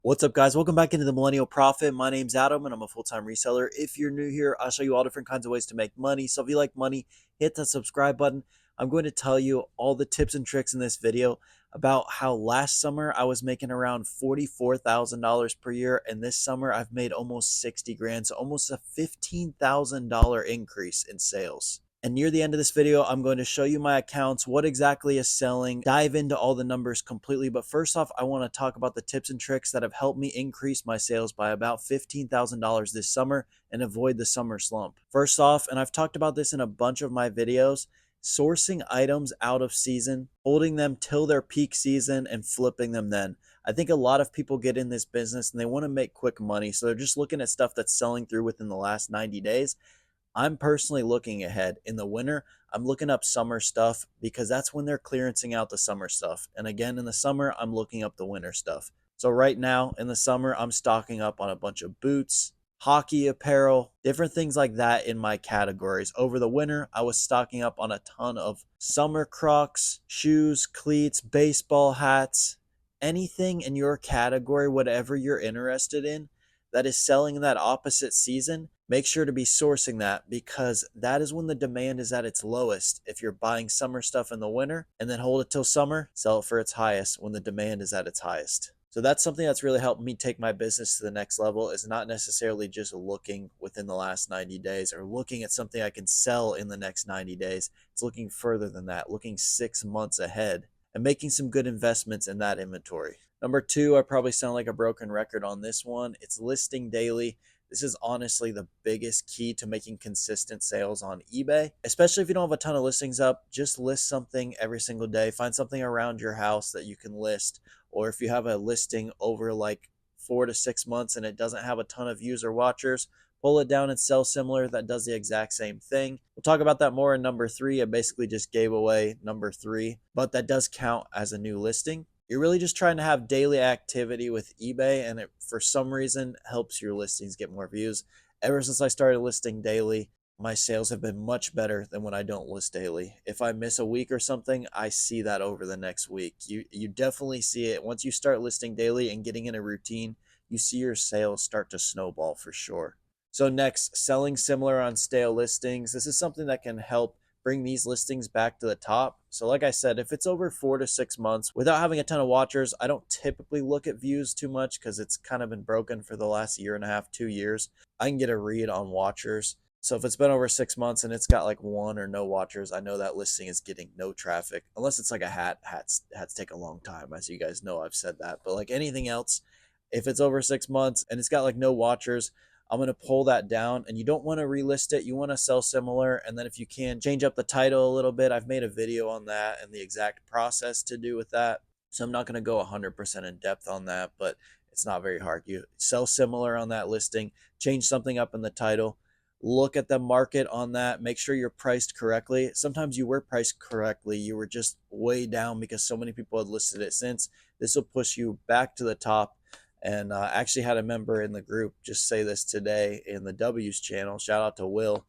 What's up, guys? Welcome back into the Millennial Profit. My name's Adam and I'm a full-time reseller. If you're new here, I'll show you all different kinds of ways to make money. So if you like money, hit that subscribe button. I'm going to tell you all the tips and tricks in this video about how last summer I was making around $44,000 per year, and this summer I've made almost 60 grand, so almost a $15,000 increase in sales. And near the end of this video, I'm going to show you my accounts, what exactly is selling, dive into all the numbers completely. But first off, I want to talk about the tips and tricks that have helped me increase my sales by about $15,000 this summer and avoid the summer slump. First off, and I've talked about this in a bunch of my videos, sourcing items out of season, holding them till their peak season and flipping them then. I think a lot of people get in this business and they want to make quick money. So they're just looking at stuff that's selling through within the last 90 days. I'm personally looking ahead. In the winter, I'm looking up summer stuff because that's when they're clearancing out the summer stuff. And again, in the summer, I'm looking up the winter stuff. So right now in the summer, I'm stocking up on a bunch of boots, hockey apparel, different things like that in my categories. Over the winter, I was stocking up on a ton of summer Crocs, shoes, cleats, baseball hats, anything in your category, whatever you're interested in that is selling in that opposite season. Make sure to be sourcing that because that is when the demand is at its lowest. If you're buying summer stuff in the winter and then hold it till summer, sell it for its highest when the demand is at its highest. So that's something that's really helped me take my business to the next level, is not necessarily just looking within the last 90 days or looking at something I can sell in the next 90 days. It's looking further than that, looking 6 months ahead and making some good investments in that inventory. Number two, I probably sound like a broken record on this one. It's listing daily. This is honestly the biggest key to making consistent sales on eBay, especially if you don't have a ton of listings up. Just list something every single day. Find something around your house that you can list. Or if you have a listing over like 4 to 6 months and it doesn't have a ton of views or watchers, pull it down and sell similar that does the exact same thing. We'll talk about that more in number three. I basically just gave away number three, but that does count as a new listing. You're really just trying to have daily activity with eBay, and it, for some reason, helps your listings get more views. Ever since I started listing daily, my sales have been much better than when I don't list daily. If I miss a week or something, I see that over the next week. You definitely see it. Once you start listing daily and getting in a routine, you see your sales start to snowball for sure. So next, selling similar on stale listings. This is something that can help bring these listings back to the top. So like I said, if it's over 4 to 6 months without having a ton of watchers, I don't typically look at views too much because it's kind of been broken for the last year and a half, 2 years. I can get a read on watchers. So if it's been over 6 months and it's got like one or no watchers, I know that listing is getting no traffic, unless it's like a hat. Hats take a long time, as you guys know, I've said that. But like anything else, if it's over 6 months and it's got like no watchers, I'm going to pull that down, and you don't want to relist it. You want to sell similar. And then if you can change up the title a little bit, I've made a video on that and the exact process to do with that. So I'm not going to go 100% in depth on that, but it's not very hard. You sell similar on that listing, change something up in the title, look at the market on that, make sure you're priced correctly. Sometimes you were priced correctly. You were just way down because so many people had listed it since. This will push you back to the top. And I actually had a member in the group just say this today in the W's channel. Shout out to Will.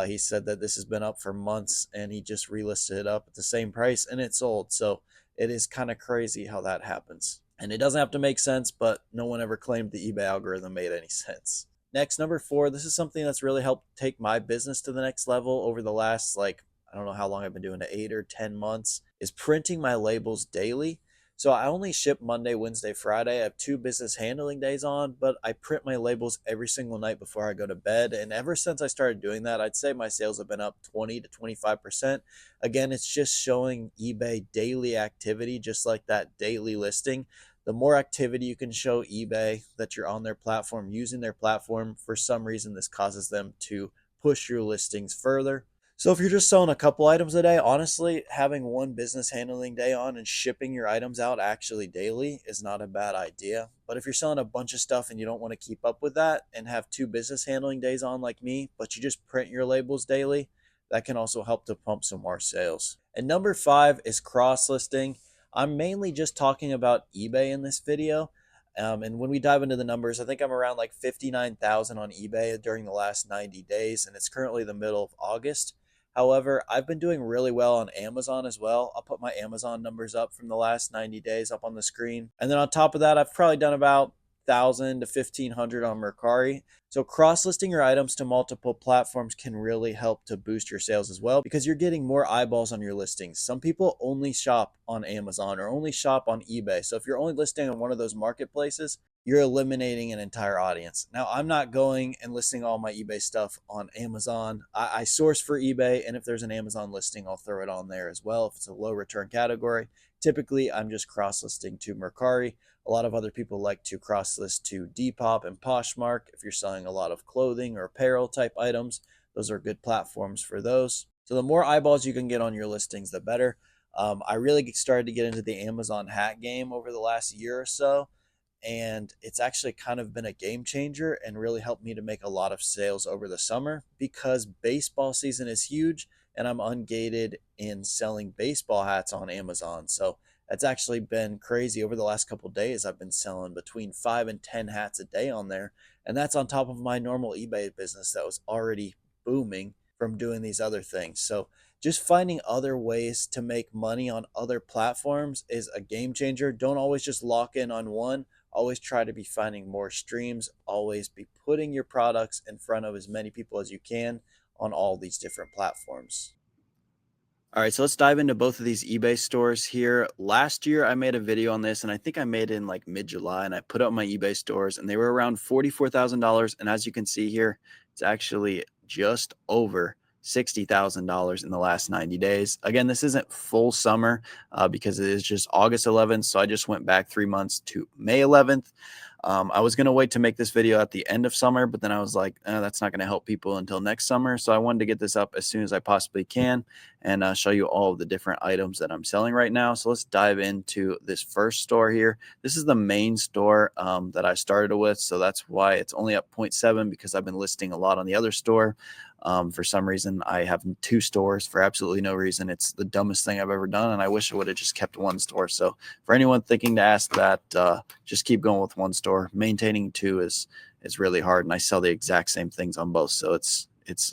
He said that this has been up for months and he just relisted it up at the same price and it sold. So it is kind of crazy how that happens. And it doesn't have to make sense, but no one ever claimed the eBay algorithm made any sense. Next, number four, this is something that's really helped take my business to the next level over the last, like, I don't know how long I've been doing it, 8 or 10 months, is printing my labels daily. So I only ship Monday, Wednesday, Friday. I have 2 business handling days on, but I print my labels every single night before I go to bed. And ever since I started doing that, I'd say my sales have been up 20 to 25%. Again, it's just showing eBay daily activity, just like that daily listing. The more activity you can show eBay that you're on their platform, using their platform, for some reason, this causes them to push your listings further. So if you're just selling a couple items a day, honestly, having 1 business handling day on and shipping your items out actually daily is not a bad idea. But if you're selling a bunch of stuff and you don't want to keep up with that and have 2 business handling days on like me, but you just print your labels daily, that can also help to pump some more sales. And number five is cross listing. I'm mainly just talking about eBay in this video. And when we dive into the numbers, I think I'm around like 59,000 on eBay during the last 90 days, and it's currently the middle of August. However, I've been doing really well on Amazon as well. I'll put my Amazon numbers up from the last 90 days up on the screen. And then on top of that, I've probably done about 1,000 to 1,500 on Mercari. So cross-listing your items to multiple platforms can really help to boost your sales as well because you're getting more eyeballs on your listings. Some people only shop on Amazon or only shop on eBay. So if you're only listing on one of those marketplaces, you're eliminating an entire audience. Now, I'm not going and listing all my eBay stuff on Amazon. I source for eBay, and if there's an Amazon listing, I'll throw it on there as well if it's a low return category. Typically, I'm just cross listing to Mercari. A lot of other people like to cross list to Depop and Poshmark. If you're selling a lot of clothing or apparel type items, those are good platforms for those. So the more eyeballs you can get on your listings, the better. I really started to get into the Amazon hat game over the last year or so, and it's actually kind of been a game changer and really helped me to make a lot of sales over the summer because baseball season is huge and I'm ungated in selling baseball hats on Amazon. So that's actually been crazy. Over the last couple of days, I've been selling between 5 and 10 hats a day on there, and that's on top of my normal eBay business that was already booming from doing these other things. So just finding other ways to make money on other platforms is a game changer. Don't always just lock in on one. Always try to be finding more streams. Always be putting your products in front of as many people as you can on all these different platforms. All right, so let's dive into both of these eBay stores here. Last year, I made a video on this, and I think I made it in like mid-July, and I put up my eBay stores, and they were around $44,000. And as you can see here, it's actually just over $60,000 in the last 90 days. Again, this isn't full summer because it is just August 11th, so I just went back 3 months to May 11th. I was going to wait to make this video at the end of summer, but then I was like, that's not going to help people until next summer. So I wanted to get this up as soon as I possibly can and show you all of the different items that I'm selling right now. So let's dive into this first store here. This is the main store that I started with. So that's why it's only up 0.7 because I've been listing a lot on the other store. For some reason, I have 2 stores for absolutely no reason. It's the dumbest thing I've ever done, and I wish I would have just kept 1 store. So for anyone thinking to ask that, just keep going with 1 store. Maintaining 2 is really hard, and I sell the exact same things on both, so it's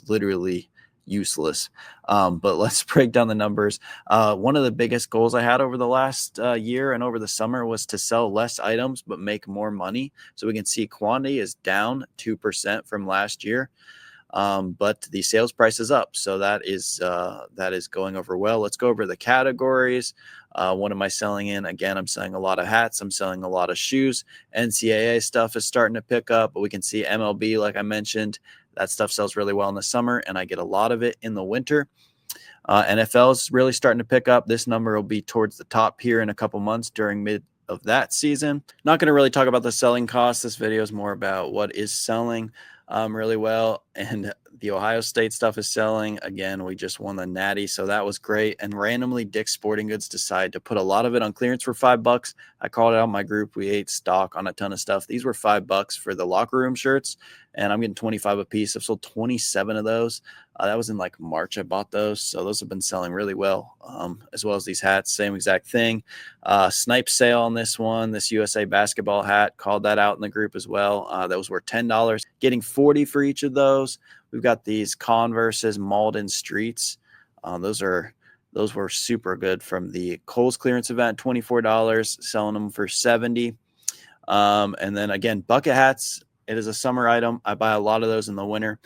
literally useless. But let's break down the numbers. One of the biggest goals I had over the last year and over the summer was to sell less items but make more money. So we can see quantity is down 2% from last year. But the sales price is up, so that is going over well. Let's go over the categories. What am I selling in? Again, I'm selling a lot of hats. I'm selling a lot of shoes. NCAA stuff is starting to pick up, but we can see MLB, like I mentioned, that stuff sells really well in the summer, and I get a lot of it in the winter. NFL is really starting to pick up. This number will be towards the top here in a couple months during mid of that season. Not going to really talk about the selling costs. This video is more about what is selling really well. And the Ohio State stuff is selling. Again, we just won the Natty, so that was great. And randomly, Dick's Sporting Goods decided to put a lot of it on clearance for $5. I called it out in my group. We ate stock on a ton of stuff. These were $5 for the locker room shirts, and I'm getting 25 a piece. I've sold 27 of those. That was in like March I bought those, so those have been selling really well, as well as these hats, same exact thing. Snipe sale on this one, this USA basketball hat, called that out in the group as well. Those were $10, getting 40 for each of those. We've got these Converse's Malden Streets. Those were super good from the Kohl's clearance event, $24, selling them for 70. And then again, bucket hats. It is a summer item. I buy a lot of those in the winter.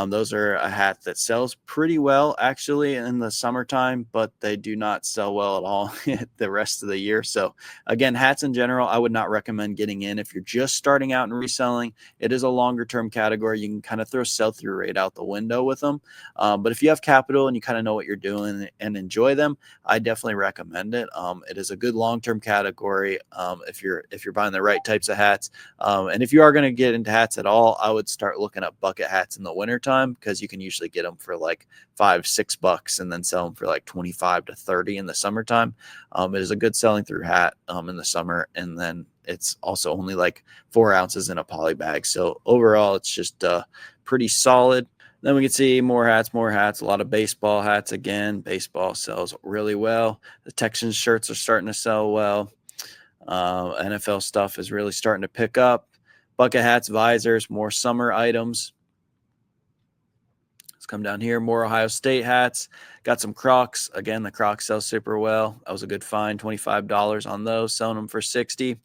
Those are a hat that sells pretty well actually in the summertime, but they do not sell well at all the rest of the year. So again, hats in general, I would not recommend getting in if you're just starting out and reselling. It is a longer term category. You can kind of throw sell-through rate out the window with them. But if you have capital and you kind of know what you're doing and enjoy them, I definitely recommend it. It is a good long-term category if you're buying the right types of hats. And if you are going to get into hats at all, I would start looking at bucket hats in the winter time because you can usually get them for like $5-6 and then sell them for like 25 to 30 in the summertime. It is a good selling through hat in the summer, and then it's also only like 4 ounces in a poly bag. So overall, it's just pretty solid. Then we can see more hats, a lot of baseball hats. Again, baseball sells really well. The Texans shirts are starting to sell well. NFL stuff is really starting to pick up. Bucket hats, visors, more summer items. Let's come down here. More Ohio State hats. Got some Crocs. Again, the Crocs sell super well. That was a good find. $25 on those. Selling them for 60.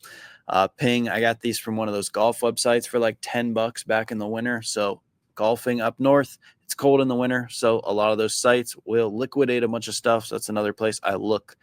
Ping, I got these from one of those golf websites for like $10 back in the winter. So golfing up north, it's cold in the winter, so a lot of those sites will liquidate a bunch of stuff. So that's another place I look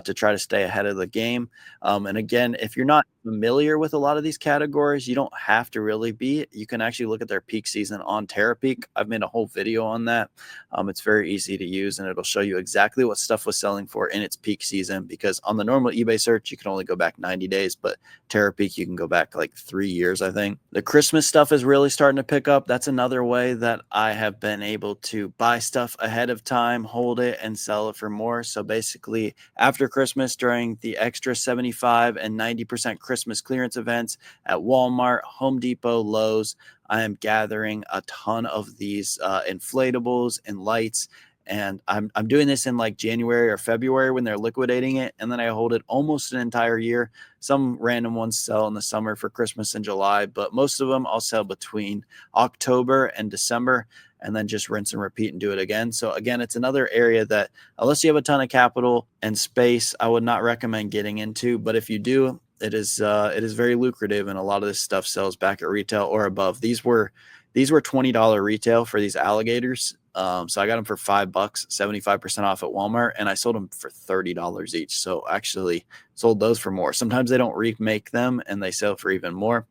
to try to stay ahead of the game. And again, if you're not familiar with a lot of these categories, you don't have to really be. You can actually look at their peak season on TerraPeak. I've made a whole video on that. It's very easy to use, and it'll show you exactly what stuff was selling for in its peak season. Because on the normal eBay search, you can only go back 90 days, but TerraPeak, you can go back like 3 years, I think. The Christmas stuff is really starting to pick up. That's another way that I have been able to buy stuff ahead of time, hold it, and sell it for more. So basically, after Christmas, during the extra 75 and 90% Christmas clearance events at Walmart, Home Depot, Lowe's, I am gathering a ton of these inflatables and lights. And I'm doing this in like January or February when they're liquidating it. And then I hold it almost an entire year. Some random ones sell in the summer for Christmas in July, but most of them I'll sell between October and December, and then just rinse and repeat and do it again. So again, it's another area that unless you have a ton of capital and space, I would not recommend getting into. But if you do, it is very lucrative, and a lot of this stuff sells back at retail or above. These were $20 retail for these alligators. So I got them for $5, 75% off at Walmart, and I sold them for $30 each. So actually sold those for more. Sometimes they don't remake them and they sell for even more.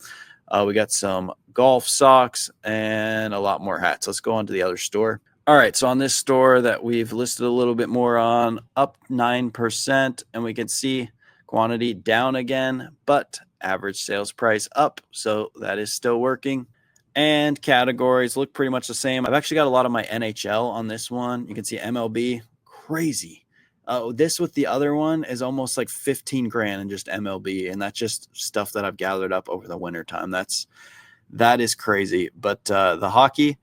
We got some golf socks and a lot more hats. Let's go on to the other store. All right, so on this store that we've listed a little bit more on, up 9%, and we can see quantity down again, but average sales price up. So that is still working. And categories look pretty much the same. I've actually got a lot of my NHL on this one. You can see MLB, crazy. This with the other one is almost like 15 grand in just MLB, and that's just stuff that I've gathered up over the winter time. That is crazy. But the hockey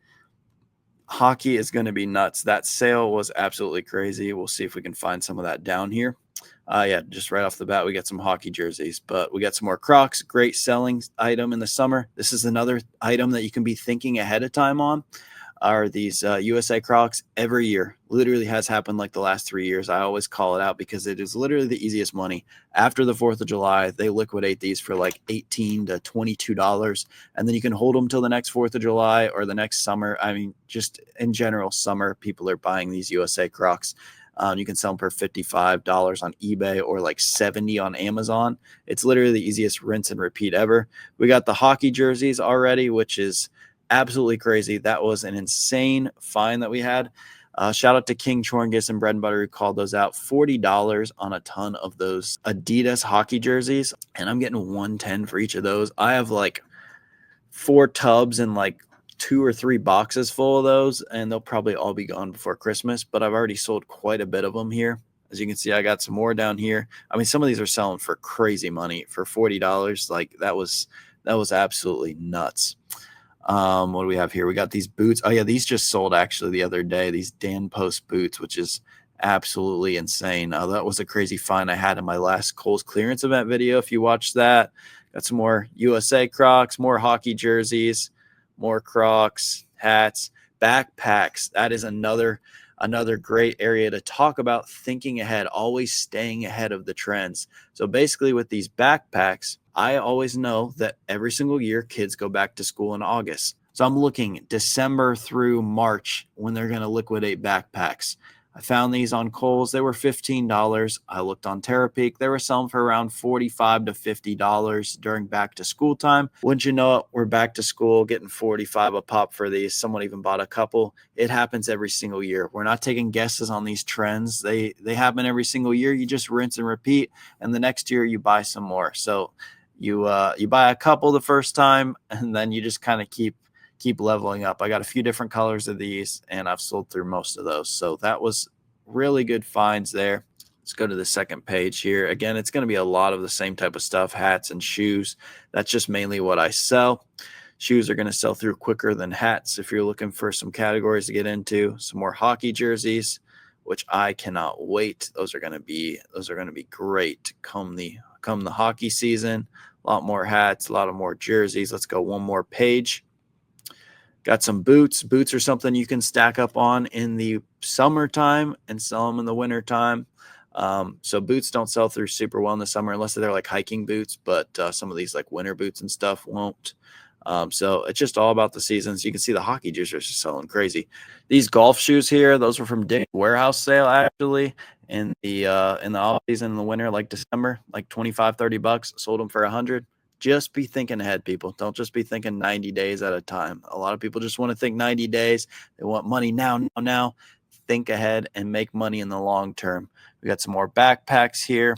is going to be nuts. That sale was absolutely crazy. We'll see if we can find some of that down here. Yeah, just right off the bat, we got some hockey jerseys, but we got some more Crocs. Great selling item in the summer. This is another item that you can be thinking ahead of time on. Are these USA Crocs every year. Literally has happened like the last 3 years. I always call it out because it is literally the easiest money. After the 4th of July, they liquidate these for like $18 to $22, and then you can hold them till the next 4th of July or the next summer. I mean, just in general, summer, people are buying these USA Crocs. You can sell them for $55 on eBay or like $70 on Amazon. It's literally the easiest rinse and repeat ever. We got the hockey jerseys already, which is absolutely crazy. That was an insane find that we had. Shout out to King Chorngus and Bread and Butter who called those out. $40 on a ton of those Adidas hockey jerseys, and I'm getting $110 for each of those. I have like 4 tubs and like 2 or 3 boxes full of those, and they'll probably all be gone before Christmas, but I've already sold quite a bit of them here. As you can see, I got some more down here. I mean, some of these are selling for crazy money for $40. Like that was absolutely nuts. What do we have here? We got these boots. Oh yeah, these just sold actually the other day. These Dan Post boots, which is absolutely insane. That was a crazy find I had in my last Kohl's clearance event video. If you watched that, got some more USA Crocs, more hockey jerseys, more Crocs, hats, backpacks. That is another great area to talk about thinking ahead, always staying ahead of the trends. So basically with these backpacks, I always know that every single year kids go back to school in August. So I'm looking December through March when they're going to liquidate backpacks. I found these on Kohl's. They were $15. I looked on TerraPeak. They were selling for around $45 to $50 during back to school time. Wouldn't you know it, we're back to school getting $45 a pop for these. Someone even bought a couple. It happens every single year. We're not taking guesses on these trends. They happen every single year. You just rinse and repeat, and the next year you buy some more. So you buy a couple the first time, and then you just kind of keep leveling up. I got a few different colors of these, and I've sold through most of those. So that was really good finds there. Let's go to the second page here. Again, it's going to be a lot of the same type of stuff, hats and shoes. That's just mainly what I sell. Shoes are going to sell through quicker than hats. If you're looking for some categories to get into, some more hockey jerseys, which I cannot wait. Those are going to be great come the hockey season. A lot more hats, a lot of more jerseys. Let's go one more page. Got some boots. Boots are something you can stack up on in the summertime and sell them in the wintertime. So boots don't sell through super well in the summer unless they're like hiking boots, but some of these like winter boots and stuff won't. So it's just all about the seasons. You can see the hockey juicers are just selling crazy. These golf shoes here, those were from Dick's warehouse sale actually in the off season in the winter, like December, like 25, $30. Sold them for 100. Just be thinking ahead, people. Don't just be thinking 90 days at a time. A lot of people just want to think 90 days. They want money now. Think ahead and make money in the long term. We got some more backpacks here.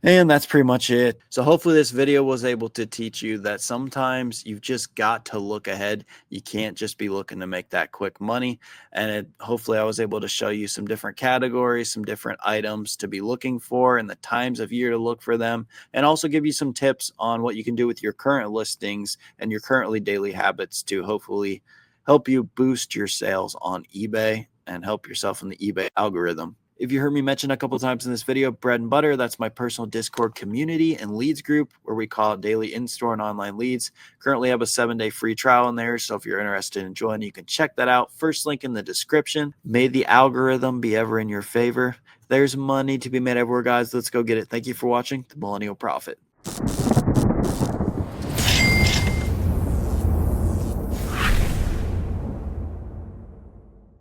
And that's pretty much it. So hopefully this video was able to teach you that sometimes you've just got to look ahead. You can't just be looking to make that quick money. And hopefully I was able to show you some different categories, some different items to be looking for and the times of year to look for them. And also give you some tips on what you can do with your current listings and your currently daily habits to hopefully help you boost your sales on eBay and help yourself in the eBay algorithm. If you heard me mention a couple times in this video, Bread and Butter, that's my personal Discord community and leads group where we call it daily in-store and online leads. Currently have a 7-day free trial in there, so if you're interested in joining, you can check that out. First link in the description. May the algorithm be ever in your favor. There's money to be made everywhere, guys. Let's go get it. Thank you for watching The Millennial Prophet.